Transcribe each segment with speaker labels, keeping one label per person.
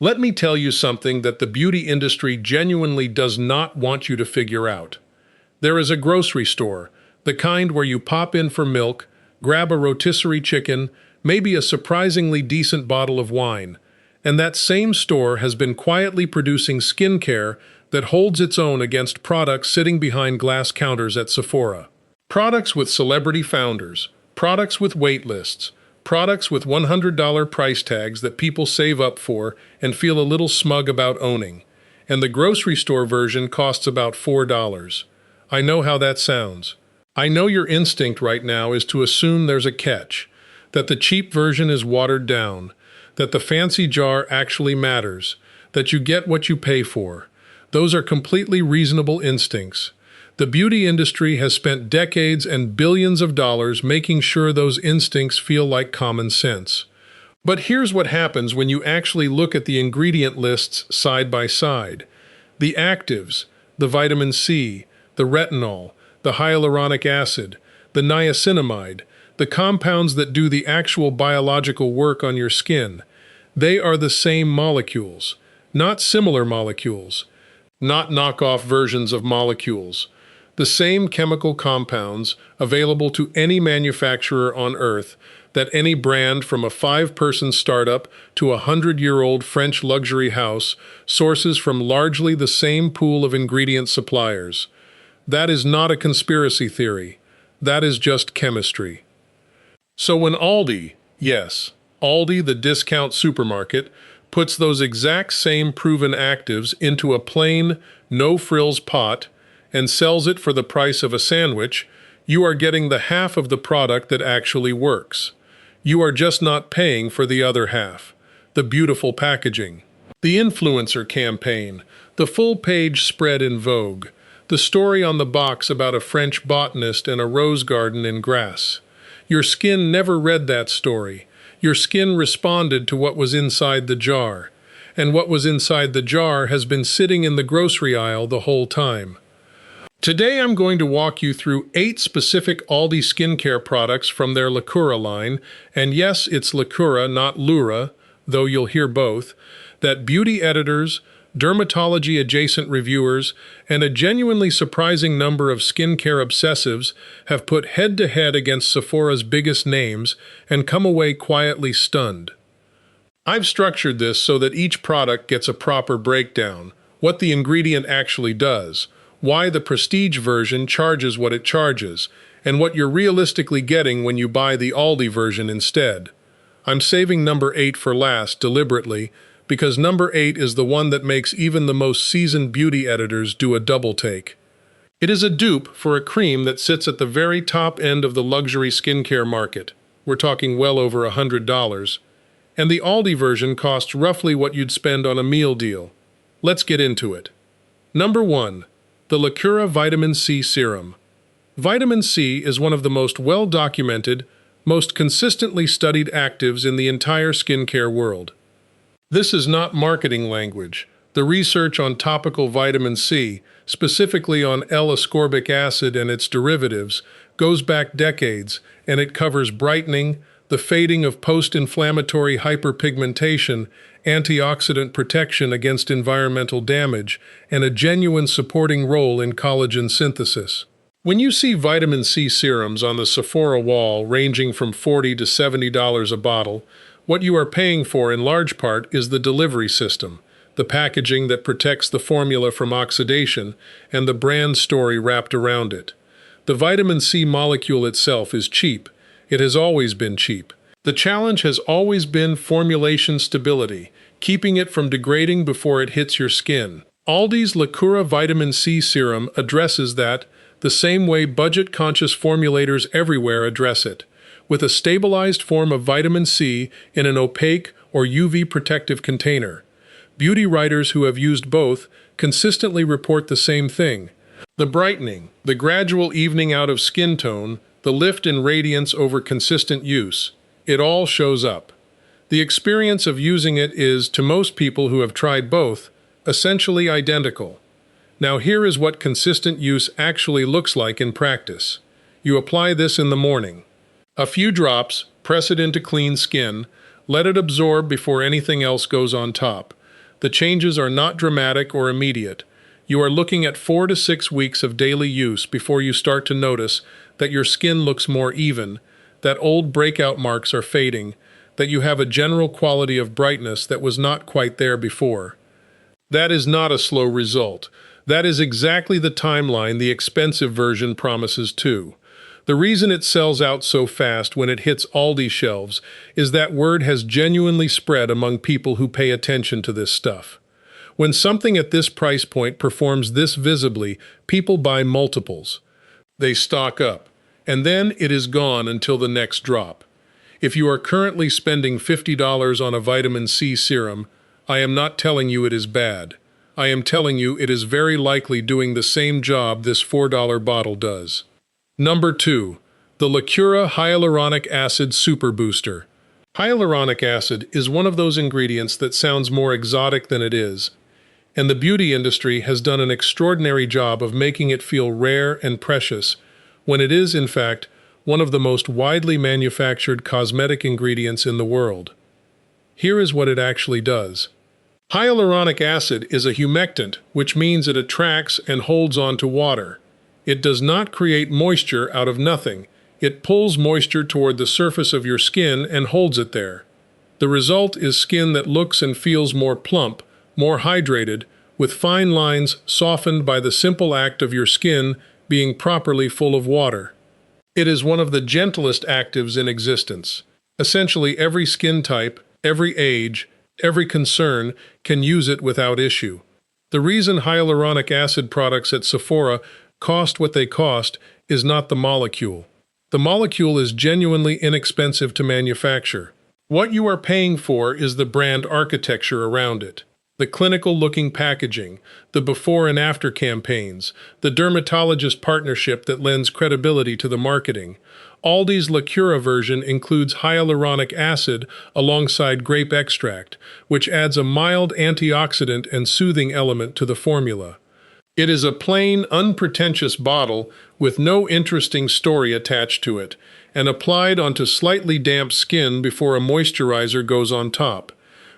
Speaker 1: Let me tell you something that the beauty industry genuinely does not want you to figure out. There is a grocery store, the kind where you pop in for milk, grab a rotisserie chicken, maybe a surprisingly decent bottle of wine, and that same store has been quietly producing skincare that holds its own against products sitting behind glass counters at Sephora. Products with celebrity founders, products with wait lists, products with $100 price tags that people save up for and feel a little smug about owning. And the grocery store version costs about $4. I know how that sounds. I know your instinct right now is to assume there's a catch, that the cheap version is watered down, that the fancy jar actually matters, that you get what you pay for. Those are completely reasonable instincts. The beauty industry has spent decades and billions of dollars making sure those instincts feel like common sense. But here's what happens when you actually look at the ingredient lists side by side. The actives, the vitamin C, the retinol, the hyaluronic acid, the niacinamide, the compounds that do the actual biological work on your skin. They are the same molecules, not similar molecules, not knockoff versions of molecules. The same chemical compounds available to any manufacturer on Earth, that any brand from a 5-person startup to a 100-year-old French luxury house sources from largely the same pool of ingredient suppliers. That is not a conspiracy theory. That is just chemistry. So when Aldi, yes, Aldi, the discount supermarket, puts those exact same proven actives into a plain, no-frills pot and sells it for the price of a sandwich, you are getting the half of the product that actually works. You are just not paying for the other half, the beautiful packaging, the influencer campaign, the full-page spread in Vogue, the story on the box about a French botanist and a rose garden in Grasse. Your skin never read that story. Your skin responded to what was inside the jar, and what was inside the jar has been sitting in the grocery aisle the whole time. Today I'm going to walk you through 8 specific Aldi skincare products from their Lacura line, and yes, it's Lacura, not Lura, though you'll hear both, that beauty editors, dermatology-adjacent reviewers, and a genuinely surprising number of skincare obsessives have put head-to-head against Sephora's biggest names and come away quietly stunned. I've structured this so that each product gets a proper breakdown, what the ingredient actually does, why the prestige version charges what it charges, and what you're realistically getting when you buy the Aldi version instead. I'm saving number 8 for last, deliberately, because number 8 is the one that makes even the most seasoned beauty editors do a double take. It is a dupe for a cream that sits at the very top end of the luxury skincare market. We're talking well over $100. And the Aldi version costs roughly what you'd spend on a meal deal. Let's get into it. Number 1. The Lacura Vitamin C Serum. Vitamin C is one of the most well-documented, most consistently studied actives in the entire skincare world. This is not marketing language. The research on topical vitamin C, specifically on L-ascorbic acid and its derivatives, goes back decades, and it covers brightening, the fading of post-inflammatory hyperpigmentation, antioxidant protection against environmental damage, and a genuine supporting role in collagen synthesis. When you see vitamin C serums on the Sephora wall ranging from $40 to $70 a bottle, what you are paying for in large part is the delivery system, the packaging that protects the formula from oxidation, and the brand story wrapped around it. The vitamin C molecule itself is cheap. It has always been cheap. The challenge has always been formulation stability, keeping it from degrading before it hits your skin. Aldi's Lacura Vitamin C Serum addresses that the same way budget-conscious formulators everywhere address it, with a stabilized form of vitamin C in an opaque or UV protective container. Beauty writers who have used both consistently report the same thing. The brightening, the gradual evening out of skin tone, the lift in radiance over consistent use. It all shows up. The experience of using it is, to most people who have tried both, essentially identical. Now here is what consistent use actually looks like in practice. You apply this in the morning. A few drops, press it into clean skin, let it absorb before anything else goes on top. The changes are not dramatic or immediate. You are looking at 4 to 6 weeks of daily use before you start to notice that your skin looks more even, that old breakout marks are fading, that you have a general quality of brightness that was not quite there before. That is not a slow result. That is exactly the timeline the expensive version promises too. The reason it sells out so fast when it hits Aldi shelves is that word has genuinely spread among people who pay attention to this stuff. When something at this price point performs this visibly, people buy multiples. They stock up, and then it is gone until the next drop. If you are currently spending $50 on a vitamin C serum, I am not telling you it is bad. I am telling you it is very likely doing the same job this $4 bottle does. Number 2. The Lacura Hyaluronic Acid Super Booster. Hyaluronic acid is one of those ingredients that sounds more exotic than it is, and the beauty industry has done an extraordinary job of making it feel rare and precious, when it is, in fact, one of the most widely manufactured cosmetic ingredients in the world. Here is what it actually does. Hyaluronic acid is a humectant, which means it attracts and holds on to water. It does not create moisture out of nothing. It pulls moisture toward the surface of your skin and holds it there. The result is skin that looks and feels more plump, more hydrated, with fine lines softened by the simple act of your skin being properly full of water. It is one of the gentlest actives in existence. Essentially every skin type, every age, every concern can use it without issue. The reason hyaluronic acid products at Sephora cost what they cost is not the molecule. The molecule is genuinely inexpensive to manufacture. What you are paying for is the brand architecture around it. The clinical-looking packaging, the before and after campaigns, the dermatologist partnership that lends credibility to the marketing. Aldi's Lacura version includes hyaluronic acid alongside grape extract, which adds a mild antioxidant and soothing element to the formula. It is a plain, unpretentious bottle with no interesting story attached to it, and applied onto slightly damp skin before a moisturizer goes on top,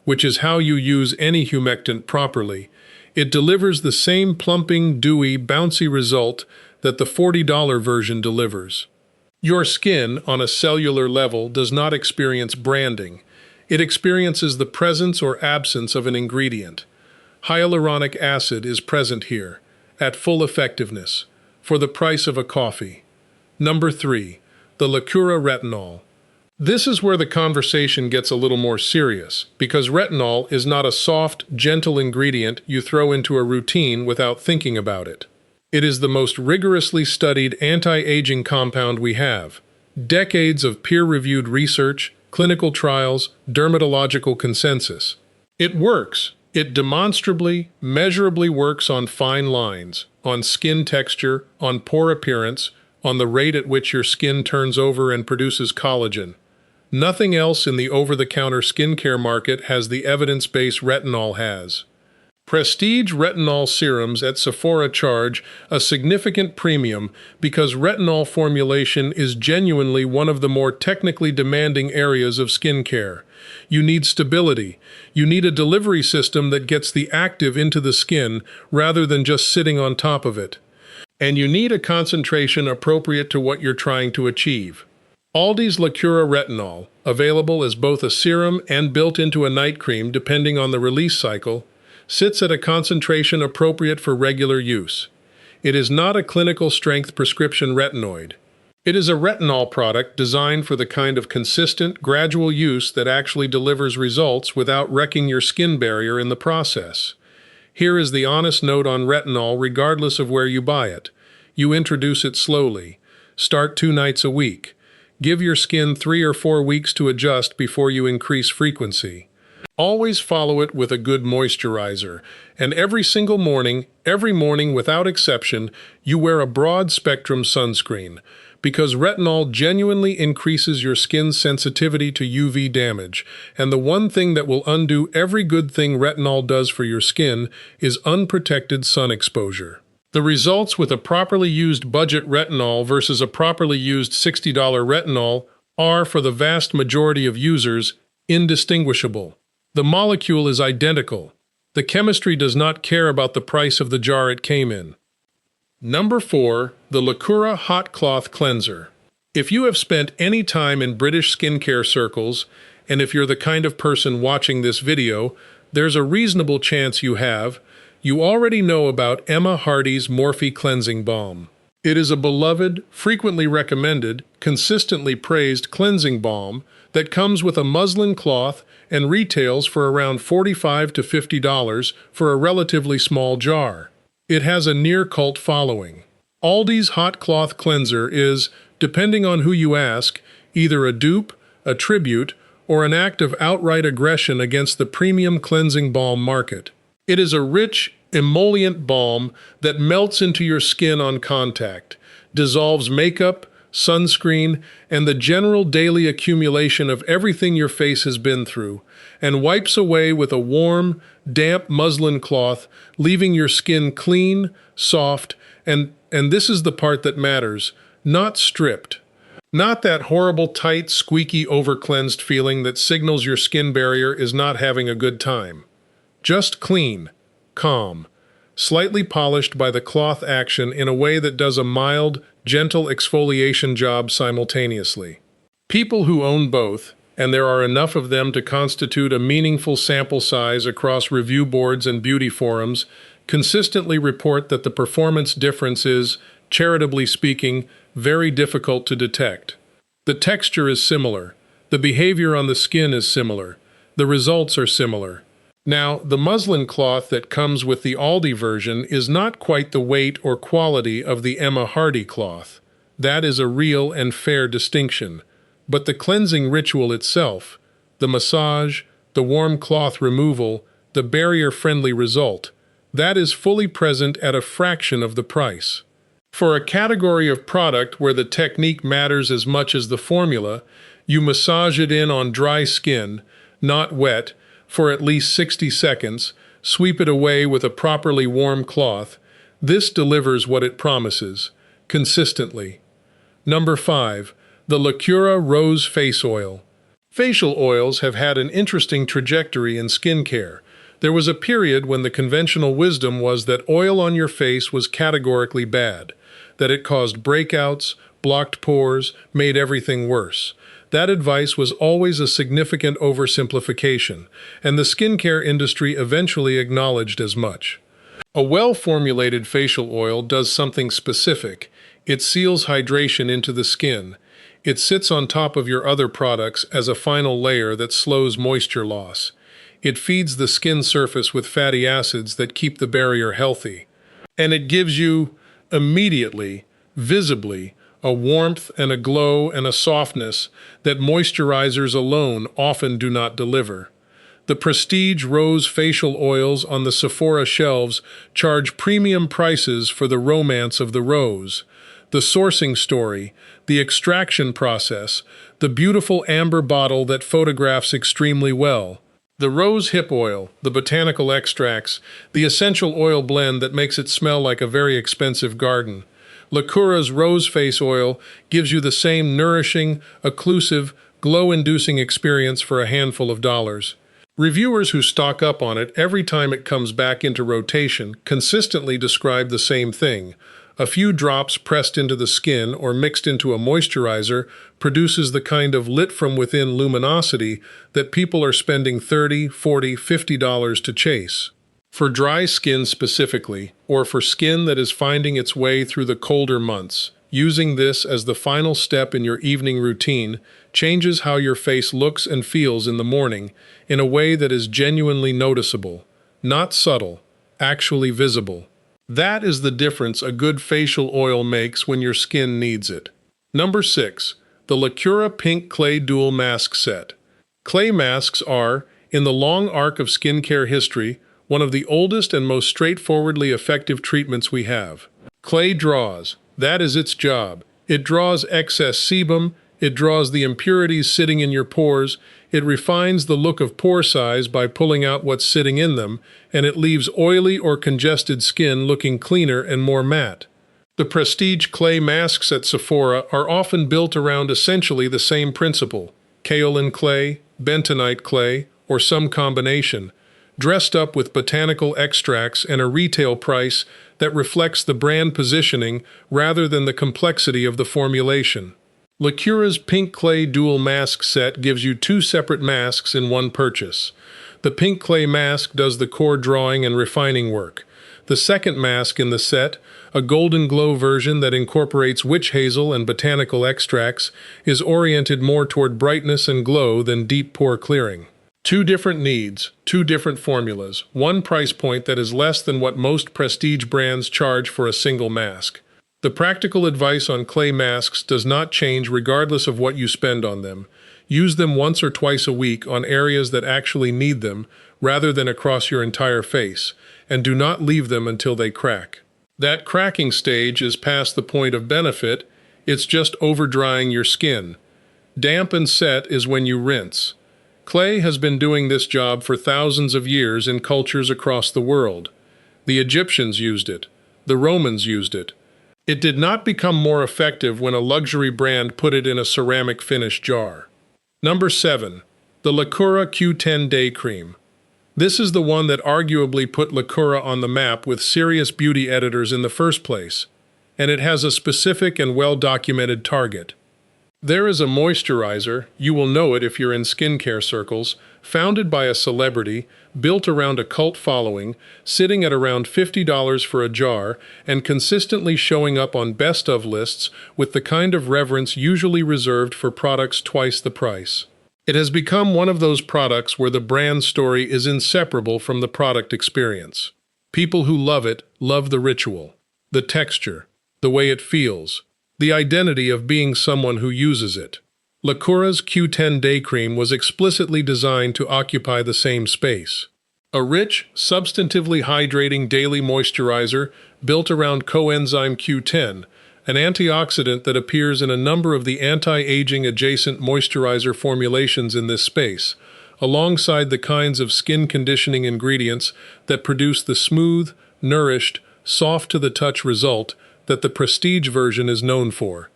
Speaker 1: which is how you use any humectant properly. It delivers the same plumping, dewy, bouncy result that the $40 version delivers. Your skin, on a cellular level, does not experience branding. It experiences the presence or absence of an ingredient. Hyaluronic acid is present here, at full effectiveness, for the price of a coffee. Number 3. The Lacura Retinol. This is where the conversation gets a little more serious, because retinol is not a soft, gentle ingredient you throw into a routine without thinking about it. It is the most rigorously studied anti-aging compound we have. Decades of peer-reviewed research, clinical trials, dermatological consensus. It works. It demonstrably, measurably works on fine lines, on skin texture, on pore appearance, on the rate at which your skin turns over and produces collagen. Nothing else in the over-the-counter skincare market has the evidence-based retinol has. Prestige retinol serums at Sephora charge a significant premium because retinol formulation is genuinely one of the more technically demanding areas of skincare. You need stability. You need a delivery system that gets the active into the skin rather than just sitting on top of it. And you need a concentration appropriate to what you're trying to achieve. Aldi's Lacura Retinol, available as both a serum and built into a night cream depending on the release cycle, sits at a concentration appropriate for regular use. It is not a clinical-strength prescription retinoid. It is a retinol product designed for the kind of consistent, gradual use that actually delivers results without wrecking your skin barrier in the process. Here is the honest note on retinol regardless of where you buy it. You introduce it slowly. Start 2 nights a week. Give your skin 3 or 4 weeks to adjust before you increase frequency. Always follow it with a good moisturizer, and every morning without exception, you wear a broad-spectrum sunscreen, because retinol genuinely increases your skin's sensitivity to UV damage, and the one thing that will undo every good thing retinol does for your skin is unprotected sun exposure. The results with a properly used budget retinol versus a properly used $60 retinol are, for the vast majority of users, indistinguishable. The molecule is identical. The chemistry does not care about the price of the jar it came in. Number 4. The Lacura Hot Cloth Cleanser. If you have spent any time in British skincare circles, and if you're the kind of person watching this video, there's a reasonable chance you already know about Emma Hardy's Morphe Cleansing Balm. It is a beloved, frequently recommended, consistently praised cleansing balm that comes with a muslin cloth and retails for around $45 to $50 for a relatively small jar. It has a near-cult following. Aldi's hot cloth cleanser is, depending on who you ask, either a dupe, a tribute, or an act of outright aggression against the premium cleansing balm market. It is a rich, emollient balm that melts into your skin on contact, dissolves makeup, sunscreen, and the general daily accumulation of everything your face has been through, and wipes away with a warm, damp muslin cloth, leaving your skin clean, soft, and this is the part that matters, not stripped. Not that horrible, tight, squeaky, over-cleansed feeling that signals your skin barrier is not having a good time. Just clean, calm, slightly polished by the cloth action in a way that does a mild, gentle exfoliation job simultaneously. People who own both, and there are enough of them to constitute a meaningful sample size across review boards and beauty forums, consistently report that the performance difference is, charitably speaking, very difficult to detect. The texture is similar. The behavior on the skin is similar. The results are similar. Now, the muslin cloth that comes with the Aldi version is not quite the weight or quality of the Emma Hardy cloth. That is a real and fair distinction. But the cleansing ritual itself, the massage, the warm cloth removal, the barrier-friendly result, that is fully present at a fraction of the price. For a category of product where the technique matters as much as the formula, you massage it in on dry skin, not wet, for at least 60 seconds, sweep it away with a properly warm cloth. This delivers what it promises, consistently. Number 5. The Lacura Rose Face Oil. Facial oils have had an interesting trajectory in skincare. There was a period when the conventional wisdom was that oil on your face was categorically bad, that it caused breakouts, blocked pores, made everything worse. That advice was always a significant oversimplification, and the skincare industry eventually acknowledged as much. A well-formulated facial oil does something specific. It seals hydration into the skin. It sits on top of your other products as a final layer that slows moisture loss. It feeds the skin surface with fatty acids that keep the barrier healthy. And it gives you, immediately, visibly, a warmth and a glow and a softness that moisturizers alone often do not deliver. The prestige rose facial oils on the Sephora shelves charge premium prices for the romance of the rose, the sourcing story, the extraction process, the beautiful amber bottle that photographs extremely well. The rose hip oil, the botanical extracts, the essential oil blend that makes it smell like a very expensive garden. Lacura's rose face oil gives you the same nourishing, occlusive, glow-inducing experience for a handful of dollars. Reviewers who stock up on it every time it comes back into rotation consistently describe the same thing. A few drops pressed into the skin or mixed into a moisturizer produces the kind of lit-from-within luminosity that people are spending $30, $40, $50 to chase. For dry skin specifically, or for skin that is finding its way through the colder months, using this as the final step in your evening routine changes how your face looks and feels in the morning in a way that is genuinely noticeable, not subtle, actually visible. That is the difference a good facial oil makes when your skin needs it. Number 6. The Lacura Pink Clay Dual Mask Set. Clay masks are, in the long arc of skincare history, one of the oldest and most straightforwardly effective treatments we have. Clay draws. That is its job. It draws excess sebum, it draws the impurities sitting in your pores, it refines the look of pore size by pulling out what's sitting in them, and it leaves oily or congested skin looking cleaner and more matte. The prestige clay masks at Sephora are often built around essentially the same principle: kaolin clay, bentonite clay, or some combination. dressed up with botanical extracts and a retail price that reflects the brand positioning rather than the complexity of the formulation. Lacura's Pink Clay Dual Mask Set gives you 2 separate masks in one purchase. The Pink Clay mask does the core drawing and refining work. The second mask in the set, a golden glow version that incorporates witch hazel and botanical extracts, is oriented more toward brightness and glow than deep pore clearing. 2 different needs, 2 different formulas, 1 price point that is less than what most prestige brands charge for a single mask. The practical advice on clay masks does not change regardless of what you spend on them. Use them once or twice a week on areas that actually need them, rather than across your entire face, and do not leave them until they crack. That cracking stage is past the point of benefit, it's just over-drying your skin. Damp and set is when you rinse. Clay has been doing this job for thousands of years in cultures across the world. The Egyptians used it. The Romans used it. It did not become more effective when a luxury brand put it in a ceramic finish jar. Number 7. The Lacura Q10 Day Cream. This is the one that arguably put Lacura on the map with serious beauty editors in the first place, and it has a specific and well-documented target. There is a moisturizer, you will know it if you're in skincare circles, founded by a celebrity, built around a cult following, sitting at around $50 for a jar, and consistently showing up on best-of lists with the kind of reverence usually reserved for products twice the price. It has become one of those products where the brand story is inseparable from the product experience. People who love it love the ritual, the texture, the way it feels, the identity of being someone who uses it. Lacura's Q10 Day Cream was explicitly designed to occupy the same space. A rich, substantively hydrating daily moisturizer built around coenzyme Q10, an antioxidant that appears in a number of the anti-aging adjacent moisturizer formulations in this space, alongside the kinds of skin conditioning ingredients that produce the smooth, nourished, soft-to-the-touch result that the prestige version is known for.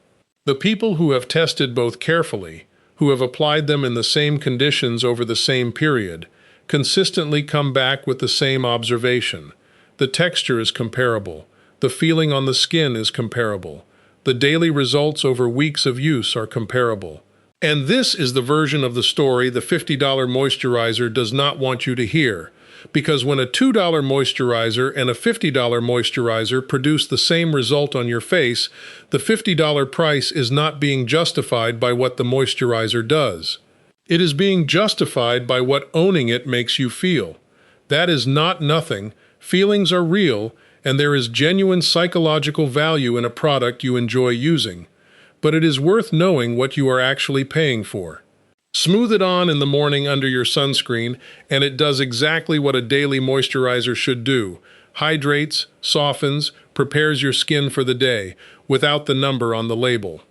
Speaker 1: The people who have tested both carefully, who have applied them in the same conditions over the same period, consistently come back with the same observation. The texture is comparable. The feeling on the skin is comparable. The daily results over weeks of use are comparable. And this is the version of the story the $50 moisturizer does not want you to hear. Because when a $2 moisturizer and a $50 moisturizer produce the same result on your face, the $50 price is not being justified by what the moisturizer does. It is being justified by what owning it makes you feel. That is not nothing. Feelings are real, and there is genuine psychological value in a product you enjoy using. But it is worth knowing what you are actually paying for. Smooth it on in the morning under your sunscreen, and it does exactly what a daily moisturizer should do. Hydrates, softens, prepares your skin for the day, without the number on the label.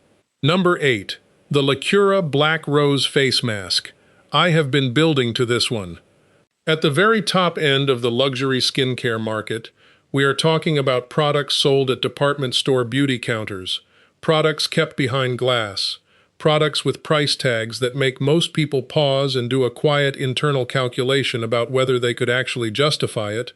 Speaker 1: Number 8. The Lacura Black Rose Face Mask. I have been building to this one. At the very top end of the luxury skincare market, we are talking about products sold at department store beauty counters, products kept behind glass, products with price tags that make most people pause and do a quiet internal calculation about whether they could actually justify it.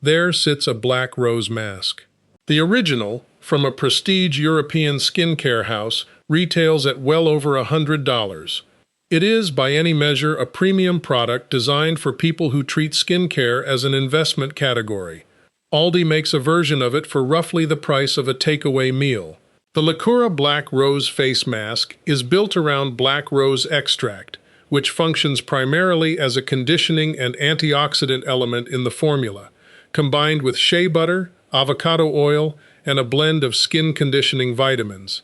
Speaker 1: There sits a black rose mask. The original, from a prestige European skincare house, retails at well over $100. It is, by any measure, a premium product designed for people who treat skincare as an investment category. Aldi makes a version of it for roughly the price of a takeaway meal. The Lacura Black Rose Face Mask is built around black rose extract, which functions primarily as a conditioning and antioxidant element in the formula, combined with shea butter, avocado oil, and a blend of skin conditioning vitamins.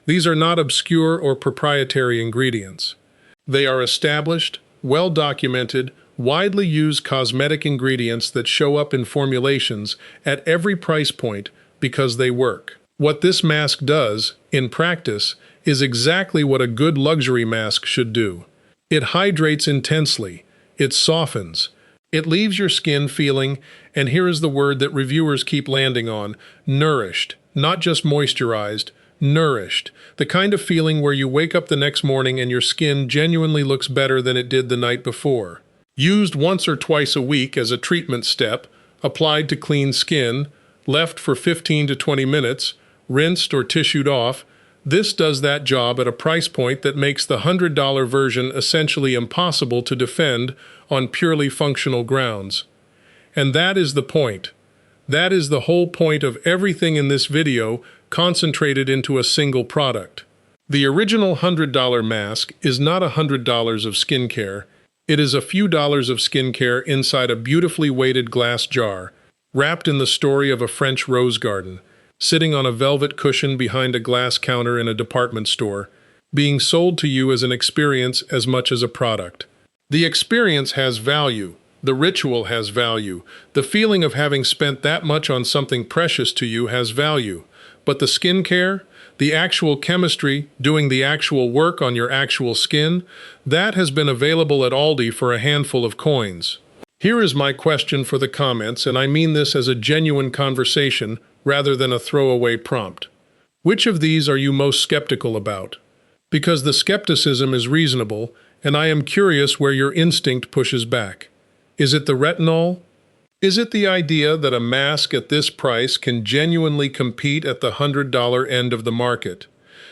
Speaker 1: These are not obscure or proprietary ingredients. They are established, well-documented, widely used cosmetic ingredients that show up in formulations at every price point because they work. What this mask does, in practice, is exactly what a good luxury mask should do. It hydrates intensely, it softens, it leaves your skin feeling, and here is the word that reviewers keep landing on, nourished, not just moisturized, nourished. The kind of feeling where you wake up the next morning and your skin genuinely looks better than it did the night before. Used once or twice a week as a treatment step, applied to clean skin, left for 15 to 20 minutes, rinsed or tissued off, this does that job at a price point that makes the $100 version essentially impossible to defend on purely functional grounds. And that is the point. That is the whole point of everything in this video concentrated into a single product. The original $100 mask is not $100 of skincare. It is a few dollars of skincare inside a beautifully weighted glass jar, wrapped in the story of a French rose garden, sitting on a velvet cushion behind a glass counter in a department store, being sold to you as an experience as much as a product. The experience has value. The ritual has value. The feeling of having spent that much on something precious to you has value. But the skincare, the actual chemistry, doing the actual work on your actual skin, that has been available at Aldi for a handful of coins. Here is my question for the comments, and I mean this as a genuine conversation rather than a throwaway prompt. Which of these are you most skeptical about? Because the skepticism is reasonable, and I am curious where your instinct pushes back. Is it the retinol? Is it the idea that a mask at this price can genuinely compete at the $100 end of the market?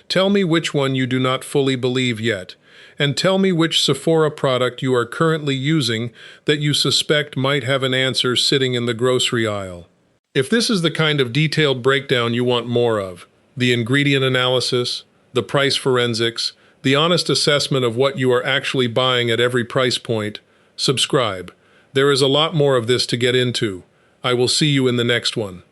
Speaker 1: Tell me which one you do not fully believe yet, and tell me which Sephora product you are currently using that you suspect might have an answer sitting in the grocery aisle. If this is the kind of detailed breakdown you want more of, the ingredient analysis, the price forensics, the honest assessment of what you are actually buying at every price point, subscribe. There is a lot more of this to get into. I will see you in the next one.